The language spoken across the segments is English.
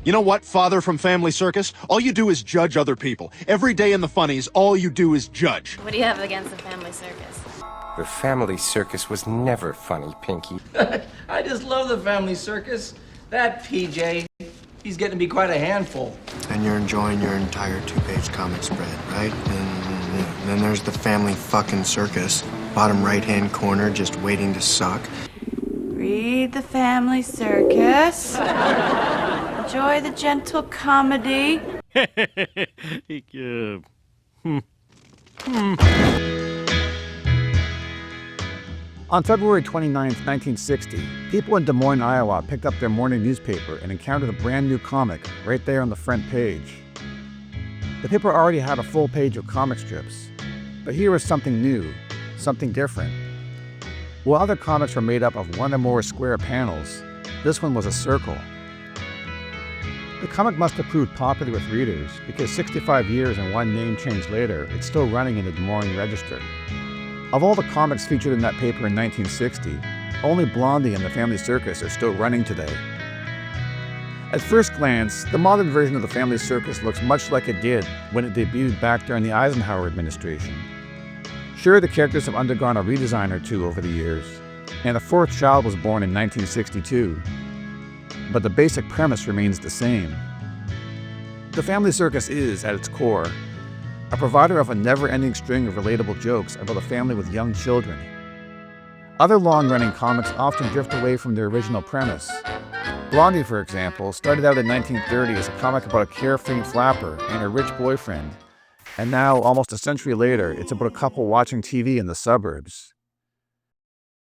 You know what, Father from Family Circus? All you do is judge other people. Every day in the funnies, all you do is judge. What do you have against the Family Circus? The Family Circus was never funny, Pinky. I just love the Family Circus. That PJ, he's getting to be quite a handful. And you're enjoying your entire 2-page comic spread, right? And then there's the Family fucking Circus. Bottom right-hand corner, just waiting to suck. Read the Family Circus. Enjoy the gentle comedy. On February 29, 1960, people in Des Moines, Iowa picked up their morning newspaper and encountered a brand new comic right there on the front page. The paper already had a full page of comic strips, but here was something new, something different. While other comics were made up of one or more square panels, this one was a circle. The comic must have proved popular with readers because 65 years and one name change later, it's still running in the Des Moines Register. Of all the comics featured in that paper in 1960, only Blondie and the Family Circus are still running today. At first glance, the modern version of the Family Circus looks much like it did when it debuted back during the Eisenhower administration. Sure, the characters have undergone a redesign or two over the years, and a fourth child was born in 1962. But the basic premise remains the same. The Family Circus is, at its core, a provider of a never-ending string of relatable jokes about a family with young children. Other long-running comics often drift away from their original premise. Blondie, for example, started out in 1930 as a comic about a carefree flapper and her rich boyfriend, and now, almost a century later, it's about a couple watching TV in the suburbs.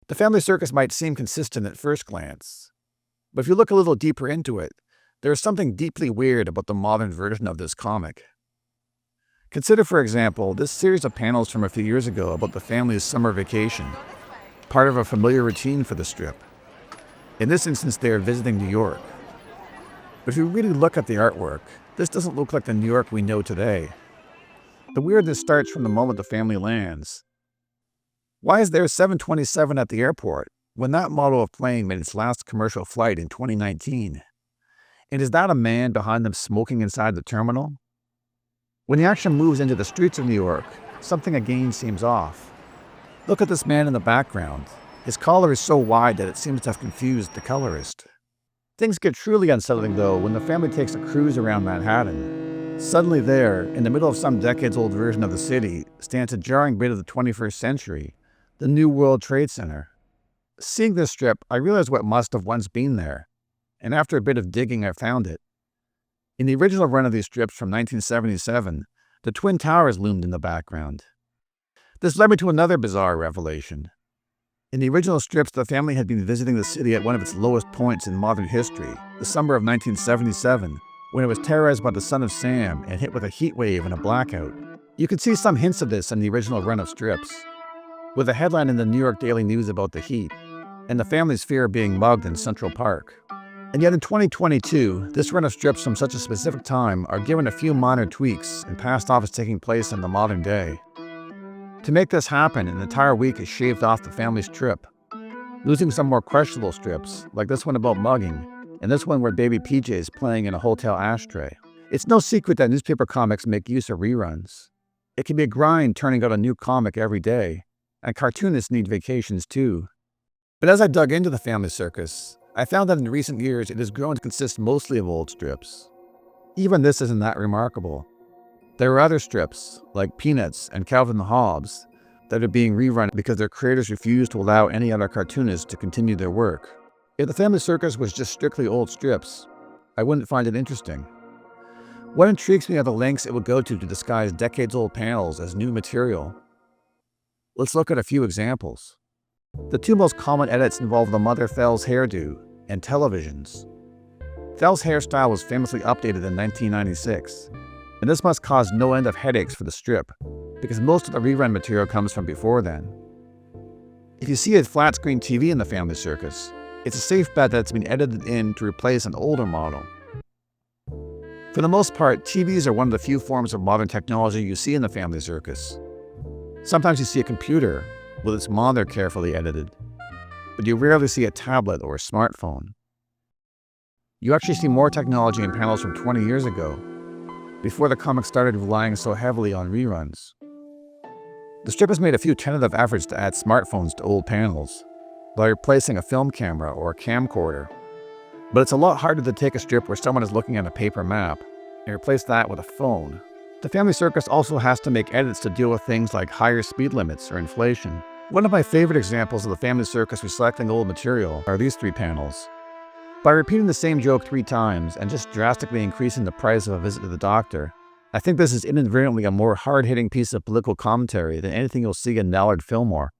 The Family Circus might seem consistent at first glance, but if you look a little deeper into it, there is something deeply weird about the modern version of this comic. Consider, for example, this series of panels from a few years ago about the family's summer vacation, part of a familiar routine for the strip. In this instance, they are visiting New York. But if you really look at the artwork, this doesn't look like the New York we know today. The weirdness starts from the moment the family lands. Why is there a 727 at the airport when that model of plane made its last commercial flight in 2019? And is that a man behind them smoking inside the terminal? When the action moves into the streets of New York, something again seems off. Look at this man in the background. His collar is so wide that it seems to have confused the colorist. Things get truly unsettling, though, when the family takes a cruise around Manhattan. Suddenly there, in the middle of some decades-old version of the city, stands a jarring bit of the 21st century, the New World Trade Center. Seeing this strip, I realized what must have once been there, and after a bit of digging, I found it. In the original run of these strips from 1977, the Twin Towers loomed in the background. This led me to another bizarre revelation. In the original strips, the family had been visiting the city at one of its lowest points in modern history, the summer of 1977, when it was terrorized by the Son of Sam and hit with a heat wave and a blackout. You can see some hints of this in the original run of strips, with a headline in the New York Daily News about the heat, and the family's fear of being mugged in Central Park. And yet in 2022, this run of strips from such a specific time are given a few minor tweaks and passed off as taking place in the modern day. To make this happen, an entire week is shaved off the family's trip, losing some more questionable strips, like this one about mugging, and this one where baby PJ is playing in a hotel ashtray. It's no secret that newspaper comics make use of reruns. It can be a grind turning out a new comic every day, and cartoonists need vacations too. But as I dug into the Family Circus, I found that in recent years it has grown to consist mostly of old strips. Even this isn't that remarkable. There are other strips, like Peanuts and Calvin the Hobbes, that are being rerun because their creators refuse to allow any other cartoonists to continue their work. If the Family Circus was just strictly old strips, I wouldn't find it interesting. What intrigues me are the lengths it would go to disguise decades-old panels as new material. Let's look at a few examples. The two most common edits involve the mother Fell's hairdo and televisions. Fell's hairstyle was famously updated in 1996, and this must cause no end of headaches for the strip, because most of the rerun material comes from before then. If you see a flat-screen TV in the Family Circus, it's a safe bet that it's been edited in to replace an older model. For the most part, TVs are one of the few forms of modern technology you see in the Family Circus. Sometimes you see a computer with its monitor carefully edited, but you rarely see a tablet or a smartphone. You actually see more technology in panels from 20 years ago, before the comic started relying so heavily on reruns. The strip has made a few tentative efforts to add smartphones to old panels, by replacing a film camera or a camcorder. But it's a lot harder to take a strip where someone is looking at a paper map and replace that with a phone. The Family Circus also has to make edits to deal with things like higher speed limits or inflation. One of my favorite examples of the Family Circus recycling old material are these 3 panels. By repeating the same joke 3 times and just drastically increasing the price of a visit to the doctor, I think this is inadvertently a more hard-hitting piece of political commentary than anything you'll see in Nallard Fillmore.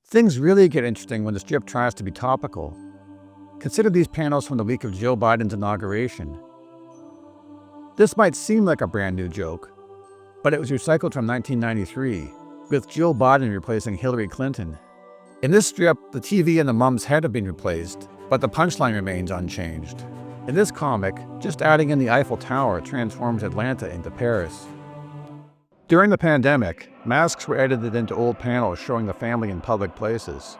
Things really get interesting when the strip tries to be topical. Consider these panels from the week of Joe Biden's inauguration. This might seem like a brand new joke, but it was recycled from 1993, with Joe Biden replacing Hillary Clinton. In this strip, the TV and the mum's head have been replaced, but the punchline remains unchanged. In this comic, just adding in the Eiffel Tower transforms Atlanta into Paris. During the pandemic, masks were edited into old panels showing the family in public places.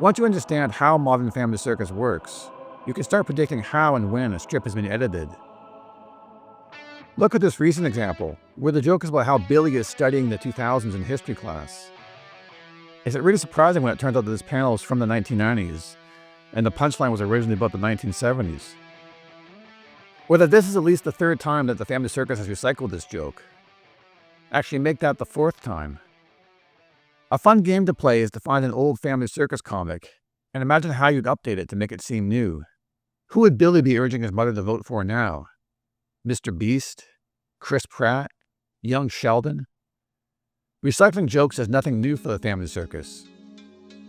Once you understand how modern Family Circus works, you can start predicting how and when a strip has been edited. Look at this recent example, where the joke is about how Billy is studying the 2000s in history class. Is it really surprising when it turns out that this panel is from the 1990s, and the punchline was originally about the 1970s? Or that this is at least the 3rd time that the Family Circus has recycled this joke. Actually, make that the 4th time. A fun game to play is to find an old Family Circus comic, and imagine how you'd update it to make it seem new. Who would Billy be urging his mother to vote for now? Mr. Beast? Chris Pratt? Young Sheldon? Recycling jokes is nothing new for the Family Circus.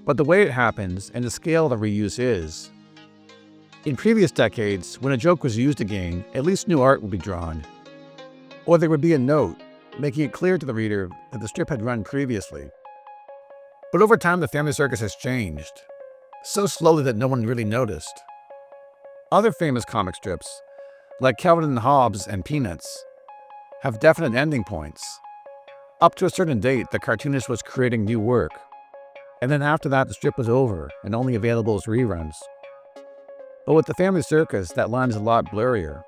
But the way it happens and the scale of the reuse is. In previous decades, when a joke was used again, at least new art would be drawn. Or there would be a note, making it clear to the reader that the strip had run previously. But over time, the Family Circus has changed, so slowly that no one really noticed. Other famous comic strips, like Calvin and Hobbes and Peanuts, have definite ending points. Up to a certain date, the cartoonist was creating new work, and then after that, the strip was over and only available as reruns. But with the Family Circus, that line is a lot blurrier.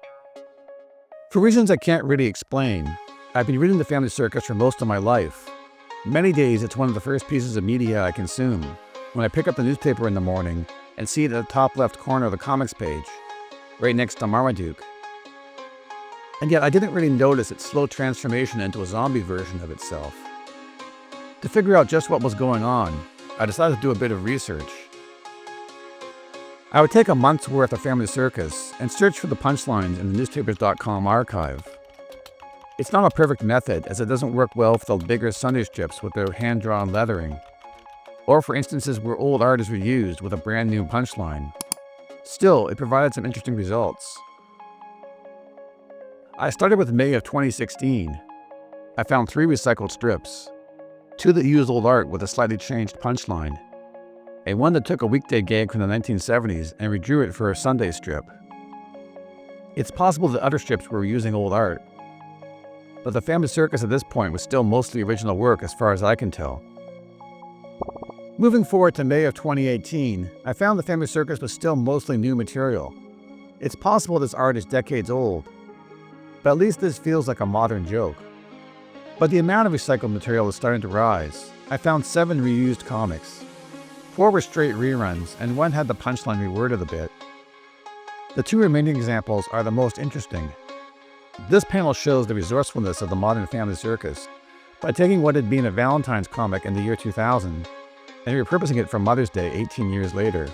For reasons I can't really explain, I've been reading the Family Circus for most of my life. Many days, it's one of the first pieces of media I consume, when I pick up the newspaper in the morning and see it at the top left corner of the comics page, right next to Marmaduke. And yet I didn't really notice its slow transformation into a zombie version of itself. To figure out just what was going on, I decided to do a bit of research. I would take a month's worth of Family Circus and search for the punchlines in the newspapers.com archive. It's not a perfect method, as it doesn't work well for the bigger Sunday strips with their hand-drawn lettering, or for instances where old art is reused with a brand new punchline. Still, it provided some interesting results. I started with May of 2016. I found 3 recycled strips, 2 that used old art with a slightly changed punchline, and 1 that took a weekday gag from the 1970s and redrew it for a Sunday strip. It's possible that other strips were using old art, but the Family Circus at this point was still mostly original work as far as I can tell. Moving forward to May of 2018, I found the Family Circus was still mostly new material. It's possible this art is decades old, but at least this feels like a modern joke. But the amount of recycled material is starting to rise. I found 7 reused comics. 4 were straight reruns, and 1 had the punchline reworded a bit. The 2 remaining examples are the most interesting. This panel shows the resourcefulness of the modern Family Circus by taking what had been a Valentine's comic in the year 2000 and repurposing it for Mother's Day 18 years later.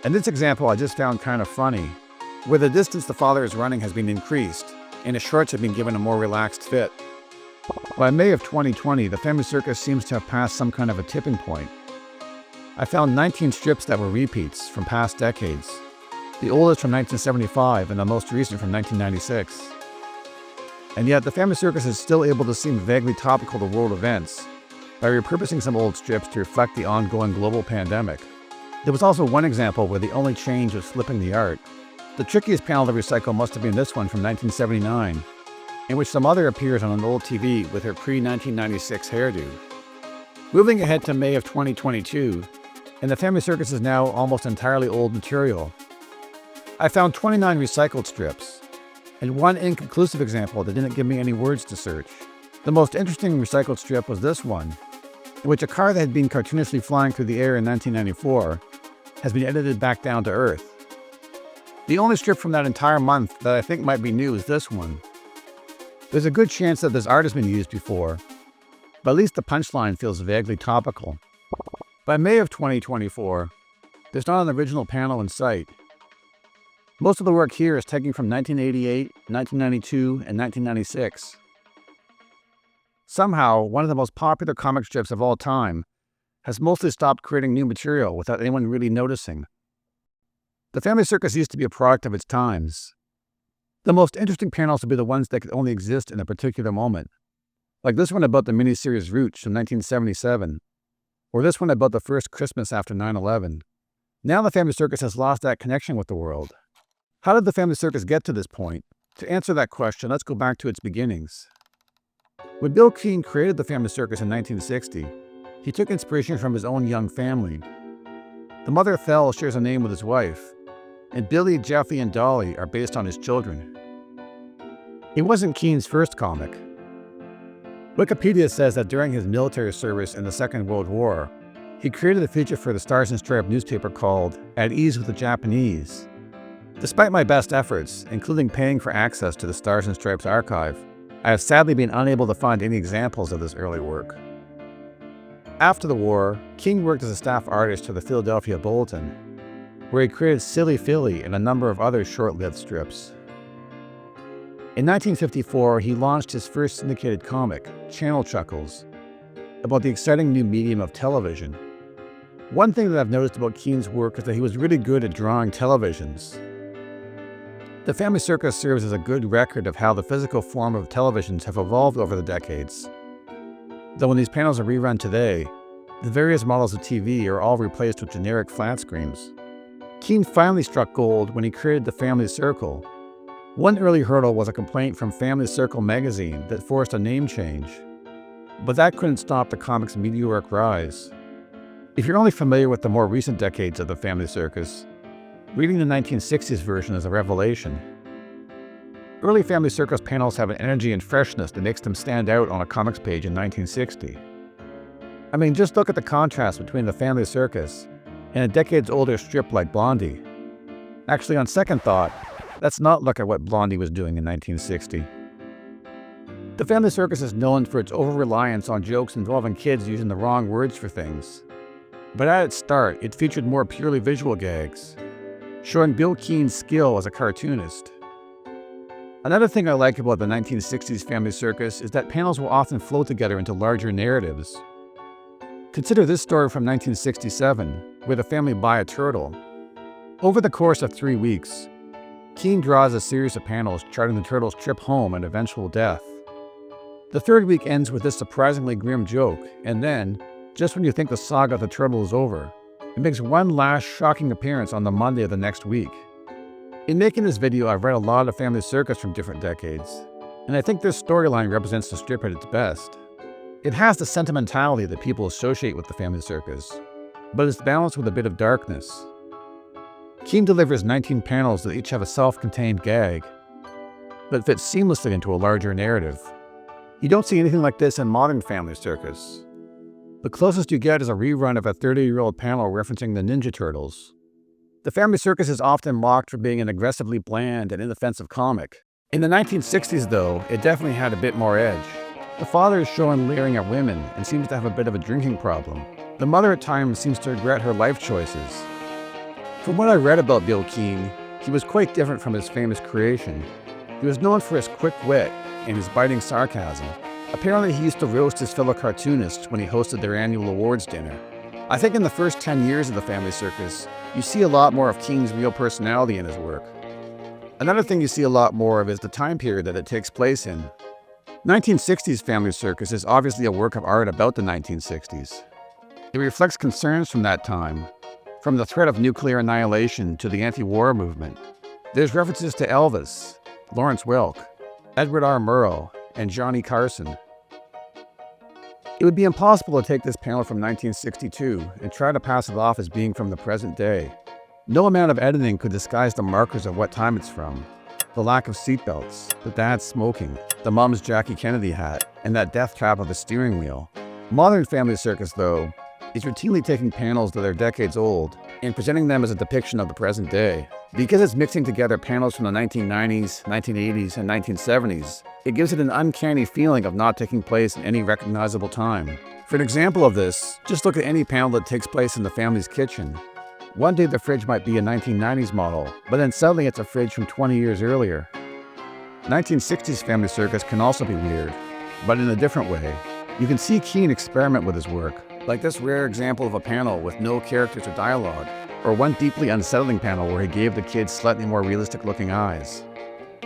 And this example I just found kind of funny, where the distance the father is running has been increased and his shorts have been given a more relaxed fit. By May of 2020, the Family Circus seems to have passed some kind of a tipping point. I found 19 strips that were repeats from past decades, the oldest from 1975 and the most recent from 1996. And yet, the Family Circus is still able to seem vaguely topical to world events by repurposing some old strips to reflect the ongoing global pandemic. There was also one example where the only change was flipping the art. The trickiest panel to recycle must have been this one from 1979, in which the mother appears on an old TV with her pre-1996 hairdo. Moving ahead to May of 2022, and the Family Circus is now almost entirely old material. I found 29 recycled strips, and one inconclusive example that didn't give me any words to search. The most interesting recycled strip was this one, in which a car that had been cartoonishly flying through the air in 1994 has been edited back down to Earth. The only strip from that entire month that I think might be new is this one. There's a good chance that this art has been used before, but at least the punchline feels vaguely topical. By May of 2024, there's not an original panel in sight. Most of the work here is taken from 1988, 1992, and 1996. Somehow, one of the most popular comic strips of all time has mostly stopped creating new material without anyone really noticing. The Family Circus used to be a product of its times. The most interesting panels would be the ones that could only exist in a particular moment, like this one about the miniseries Roots from 1977, or this one about the first Christmas after 9/11. Now the Family Circus has lost that connection with the world. How did the Family Circus get to this point? To answer that question, let's go back to its beginnings. When Bill Keane created the Family Circus in 1960, he took inspiration from his own young family. The mother, Thel, shares a name with his wife, and Billy, Jeffy, and Dolly are based on his children. It wasn't Keane's first comic. Wikipedia says that during his military service in the Second World War, he created a feature for the Stars and Stripes newspaper called At Ease with the Japanese. Despite my best efforts, including paying for access to the Stars and Stripes archive, I have sadly been unable to find any examples of this early work. After the war, King worked as a staff artist for the Philadelphia Bulletin, where he created Silly Philly and a number of other short-lived strips. In 1954, he launched his first syndicated comic, Channel Chuckles, about the exciting new medium of television. One thing that I've noticed about Keane's work is that he was really good at drawing televisions. The Family Circus serves as a good record of how the physical form of televisions have evolved over the decades. Though when these panels are rerun today, the various models of TV are all replaced with generic flat screens. Keane finally struck gold when he created the Family Circle. One early hurdle was a complaint from Family Circle magazine that forced a name change. But that couldn't stop the comic's meteoric rise. If you're only familiar with the more recent decades of the Family Circus, reading the 1960s version is a revelation. Early Family Circus panels have an energy and freshness that makes them stand out on a comics page in 1960. I mean, just look at the contrast between the Family Circus and a decades-older strip like Blondie. Actually, on second thought, let's not look at what Blondie was doing in 1960. The Family Circus is known for its over-reliance on jokes involving kids using the wrong words for things. But at its start, it featured more purely visual gags, showing Bill Keane's skill as a cartoonist. Another thing I like about the 1960s Family Circus is that panels will often flow together into larger narratives. Consider this story from 1967, where the family buy a turtle. Over the course of 3 weeks, Keane draws a series of panels charting the turtle's trip home and eventual death. The third week ends with this surprisingly grim joke, and then, just when you think the saga of the turtle is over, it makes one last shocking appearance on the Monday of the next week. In making this video, I've read a lot of Family Circus from different decades, and I think this storyline represents the strip at its best. It has the sentimentality that people associate with the Family Circus, but it's balanced with a bit of darkness. Keane delivers 19 panels that each have a self-contained gag, but fit seamlessly into a larger narrative. You don't see anything like this in modern Family Circus. The closest you get is a rerun of a 30-year-old panel referencing the Ninja Turtles. The Family Circus is often mocked for being an aggressively bland and inoffensive comic. In the 1960s, though, it definitely had a bit more edge. The father is shown leering at women and seems to have a bit of a drinking problem. The mother at times seems to regret her life choices. From what I read about Bill Keane, he was quite different from his famous creation. He was known for his quick wit and his biting sarcasm. Apparently, he used to roast his fellow cartoonists when he hosted their annual awards dinner. I think in the first 10 years of the Family Circus, you see a lot more of Keane's real personality in his work. Another thing you see a lot more of is the time period that it takes place in. 1960s Family Circus is obviously a work of art about the 1960s. It reflects concerns from that time, from the threat of nuclear annihilation to the anti-war movement. There's references to Elvis, Lawrence Welk, Edward R. Murrow, and Johnny Carson. It would be impossible to take this panel from 1962 and try to pass it off as being from the present day. No amount of editing could disguise the markers of what time it's from. The lack of seatbelts, the dad smoking, the mom's Jackie Kennedy hat, and that death trap of the steering wheel. Modern Family Circus, though, is routinely taking panels that are decades old and presenting them as a depiction of the present day. Because it's mixing together panels from the 1990s, 1980s, and 1970s, it gives it an uncanny feeling of not taking place in any recognizable time. For an example of this, just look at any panel that takes place in the family's kitchen. One day the fridge might be a 1990s model, but then suddenly it's a fridge from 20 years earlier. 1960s Family Circus can also be weird, but in a different way. You can see Keane experiment with his work, like this rare example of a panel with no characters or dialogue, or one deeply unsettling panel where he gave the kids slightly more realistic looking eyes.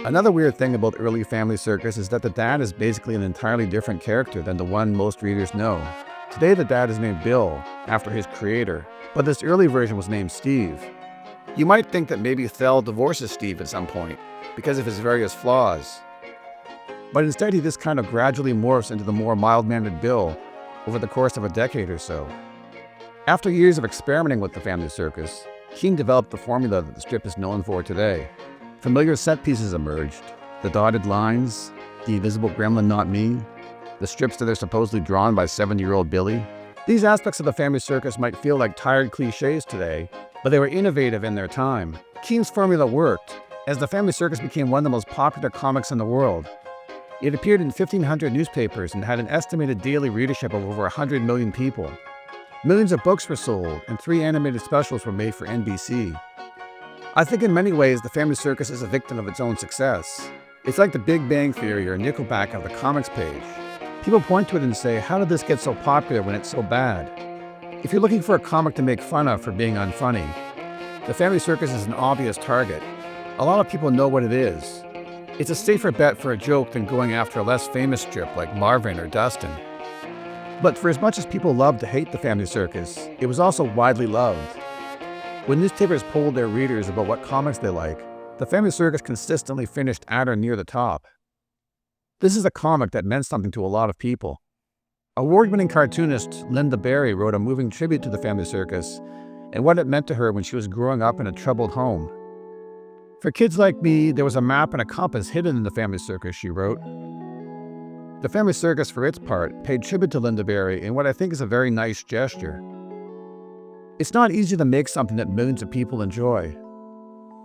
Another weird thing about early Family Circus is that the dad is basically an entirely different character than the one most readers know. Today the dad is named Bill, after his creator, but this early version was named Steve. You might think that maybe Thel divorces Steve at some point, because of his various flaws. But instead he just kind of gradually morphs into the more mild-mannered Bill over the course of a decade or so. After years of experimenting with the Family Circus, Keane developed the formula that the strip is known for today. Familiar set pieces emerged: the dotted lines, the invisible gremlin not me, the strips that are supposedly drawn by 7-year-old Billy. These aspects of the Family Circus might feel like tired cliches today, but they were innovative in their time. Keane's formula worked, as the Family Circus became one of the most popular comics in the world. It appeared in 1,500 newspapers and had an estimated daily readership of over 100 million people. Millions of books were sold, and 3 animated specials were made for NBC. I think in many ways the Family Circus is a victim of its own success. It's like the Big Bang Theory or Nickelback of the comics page. People point to it and say, how did this get so popular when it's so bad? If you're looking for a comic to make fun of for being unfunny, the Family Circus is an obvious target. A lot of people know what it is. It's a safer bet for a joke than going after a less famous strip like Marvin or Dustin. But for as much as people loved to hate the Family Circus, it was also widely loved. When newspapers polled their readers about what comics they like, the Family Circus consistently finished at or near the top. This is a comic that meant something to a lot of people. Award-winning cartoonist Linda Barry wrote a moving tribute to the Family Circus and what it meant to her when she was growing up in a troubled home. For kids like me, there was a map and a compass hidden in the Family Circus, she wrote. The Family Circus, for its part, paid tribute to Linda Barry in what I think is a very nice gesture. It's not easy to make something that millions of people enjoy.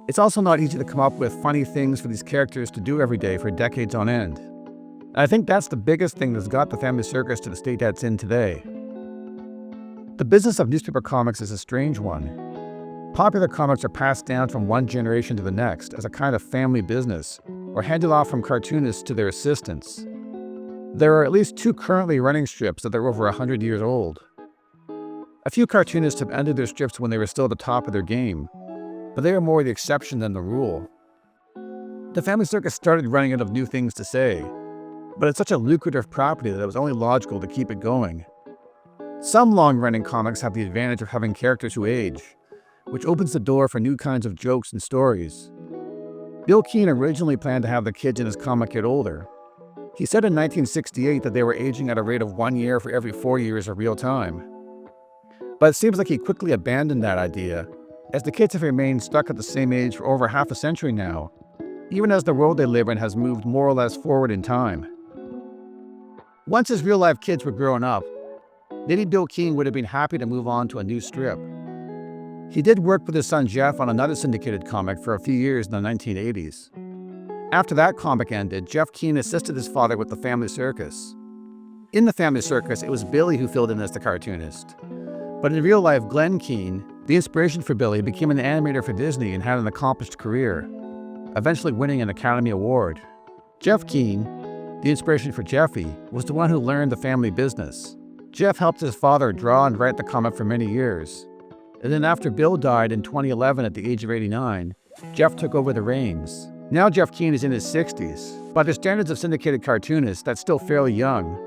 It's also not easy to come up with funny things for these characters to do every day for decades on end. I think that's the biggest thing that's got the Family Circus to the state that it's in today. The business of newspaper comics is a strange one. Popular comics are passed down from one generation to the next as a kind of family business, or handed off from cartoonists to their assistants. There are at least 2 currently running strips that are over 100 years old. A few cartoonists have ended their strips when they were still at the top of their game, but they are more the exception than the rule. The Family Circus started running out of new things to say, but it's such a lucrative property that it was only logical to keep it going. Some long-running comics have the advantage of having characters who age, which opens the door for new kinds of jokes and stories. Bill Keane originally planned to have the kids in his comic get older. He said in 1968 that they were aging at a rate of 1 year for every 4 years of real time. But it seems like he quickly abandoned that idea, as the kids have remained stuck at the same age for over half a century now, even as the world they live in has moved more or less forward in time. Once his real-life kids were growing up, maybe Bill Keane would have been happy to move on to a new strip. He did work with his son Jeff on another syndicated comic for a few years in the 1980s. After that comic ended, Jeff Keane assisted his father with the Family Circus. In the Family Circus, it was Billy who filled in as the cartoonist. But in real life, Glenn Keane, the inspiration for Billy, became an animator for Disney and had an accomplished career, eventually winning an Academy Award. Jeff Keane, the inspiration for Jeffy, was the one who learned the family business. Jeff helped his father draw and write the comic for many years. And then after Bill died in 2011 at the age of 89, Jeff took over the reins. Now Jeff Keane is in his 60s. By the standards of syndicated cartoonists, that's still fairly young.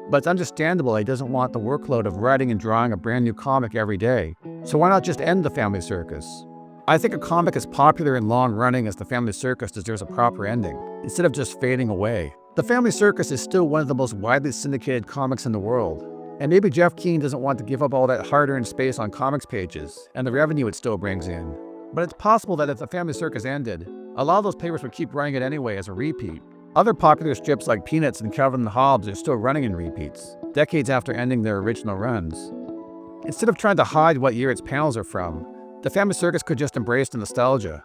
But it's understandable he doesn't want the workload of writing and drawing a brand new comic every day. So why not just end the Family Circus? I think a comic as popular and long-running as the Family Circus deserves a proper ending, instead of just fading away. The Family Circus is still one of the most widely syndicated comics in the world. And maybe Jeff Keane doesn't want to give up all that hard-earned space on comics pages and the revenue it still brings in. But it's possible that if the Family Circus ended, a lot of those papers would keep running it anyway as a repeat. Other popular strips like Peanuts and Calvin and Hobbes are still running in repeats, decades after ending their original runs. Instead of trying to hide what year its panels are from, the Family Circus could just embrace the nostalgia.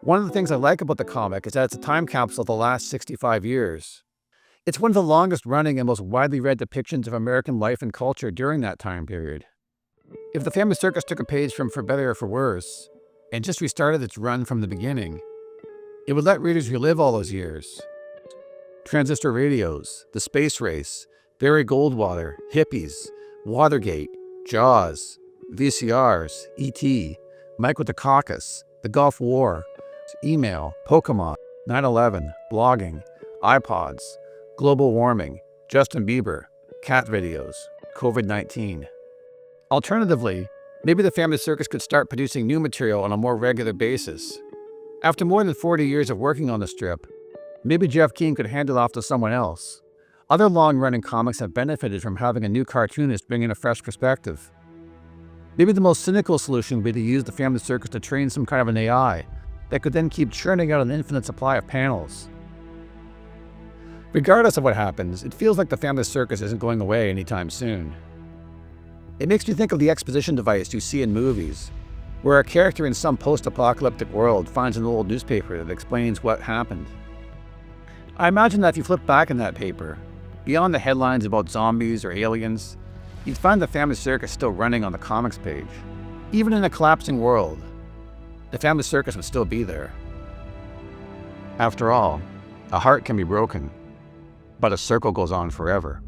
One of the things I like about the comic is that it's a time capsule of the last 65 years. It's one of the longest running and most widely read depictions of American life and culture during that time period. If the Family Circus took a page from For Better or For Worse, and just restarted its run from the beginning, it would let readers relive all those years. Transistor radios, the space race, Barry Goldwater, hippies, Watergate, Jaws, VCRs, E.T., Michael Dukakis, the Gulf War, email, Pokemon, 9/11, blogging, iPods, global warming, Justin Bieber, cat videos, COVID-19. Alternatively, maybe the Family Circus could start producing new material on a more regular basis. After more than 40 years of working on the strip, maybe Jeff Keane could hand it off to someone else. Other long-running comics have benefited from having a new cartoonist bring in a fresh perspective. Maybe the most cynical solution would be to use the Family Circus to train some kind of an AI that could then keep churning out an infinite supply of panels. Regardless of what happens, it feels like the Family Circus isn't going away anytime soon. It makes me think of the exposition device you see in movies, where a character in some post-apocalyptic world finds an old newspaper that explains what happened. I imagine that if you flip back in that paper, beyond the headlines about zombies or aliens, you'd find the Family Circus still running on the comics page. Even in a collapsing world, the Family Circus would still be there. After all, a heart can be broken, but a circle goes on forever.